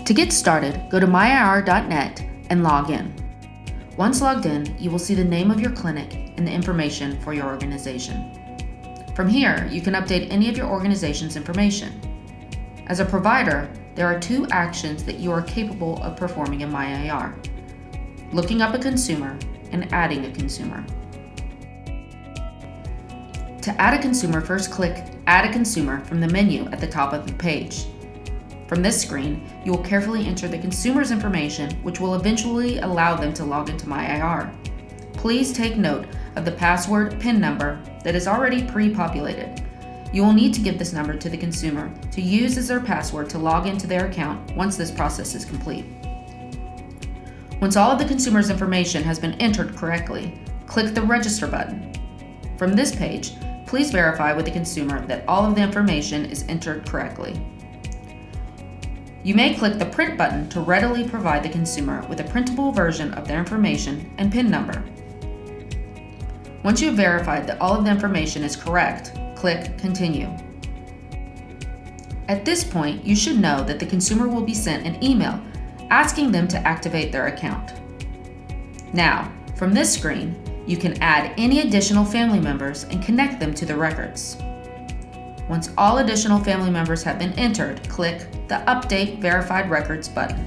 To get started, go to myir.net and log in. Once logged in, you will see the name of your clinic and the information for your organization. From here, you can update any of your organization's information. As a provider, there are two actions that you are capable of performing in MyIR: looking up a consumer and adding a consumer. To add a consumer, first click Add a Consumer from the menu at the top of the page. From this screen, you will carefully enter the consumer's information, which will eventually allow them to log into MyIR. Please take note of the password PIN number that is already pre-populated. You will need to give this number to the consumer to use as their password to log into their account once this process is complete. Once all of the consumer's information has been entered correctly, click the Register button. From this page, please verify with the consumer that all of the information is entered correctly. You may click the Print button to readily provide the consumer with a printable version of their information and PIN number. Once you have verified that all of the information is correct, click Continue. At this point, you should know that the consumer will be sent an email asking them to activate their account. Now, from this screen, you can add any additional family members and connect them to the records. Once all additional family members have been entered, click the Update Verified Records button.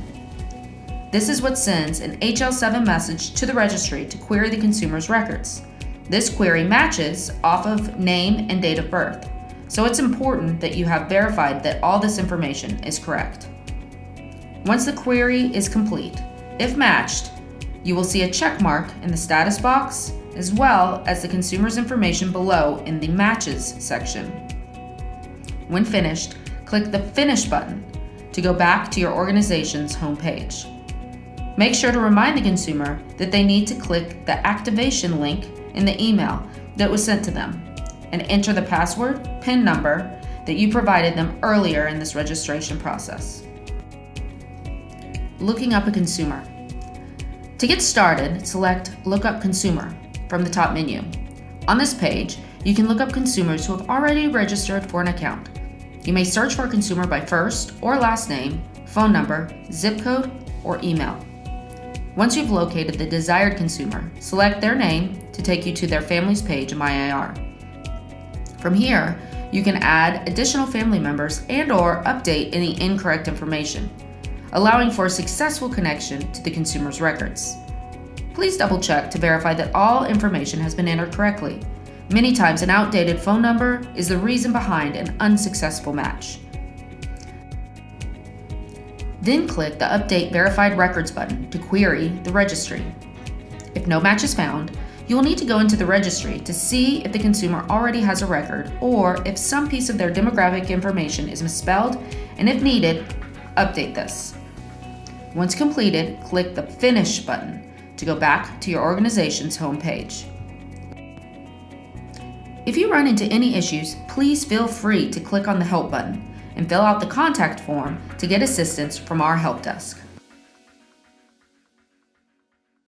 This is what sends an HL7 message to the registry to query the consumer's records. This query matches off of name and date of birth, so it's important that you have verified that all this information is correct. Once the query is complete, if matched, you will see a check mark in the status box as well as the consumer's information below in the Matches section. When finished, click the Finish button to go back to your organization's homepage. Make sure to remind the consumer that they need to click the activation link in the email that was sent to them and enter the password, PIN number that you provided them earlier in this registration process. Looking up a consumer. To get started, select Lookup Consumer from the top menu. On this page, you can look up consumers who have already registered for an account. You may search for a consumer by first or last name, phone number, zip code, or email. Once you've located the desired consumer, select their name to take you to their family's page in MyIR. From here, you can add additional family members and/or update any incorrect information, allowing for a successful connection to the consumer's records. Please double-check to verify that all information has been entered correctly. Many times, an outdated phone number is the reason behind an unsuccessful match. Then click the Update Verified Records button to query the registry. If no match is found, you will need to go into the registry to see if the consumer already has a record or if some piece of their demographic information is misspelled, and if needed, update this. Once completed, click the Finish button to go back to your organization's homepage. If you run into any issues, please feel free to click on the Help button and fill out the contact form to get assistance from our help desk.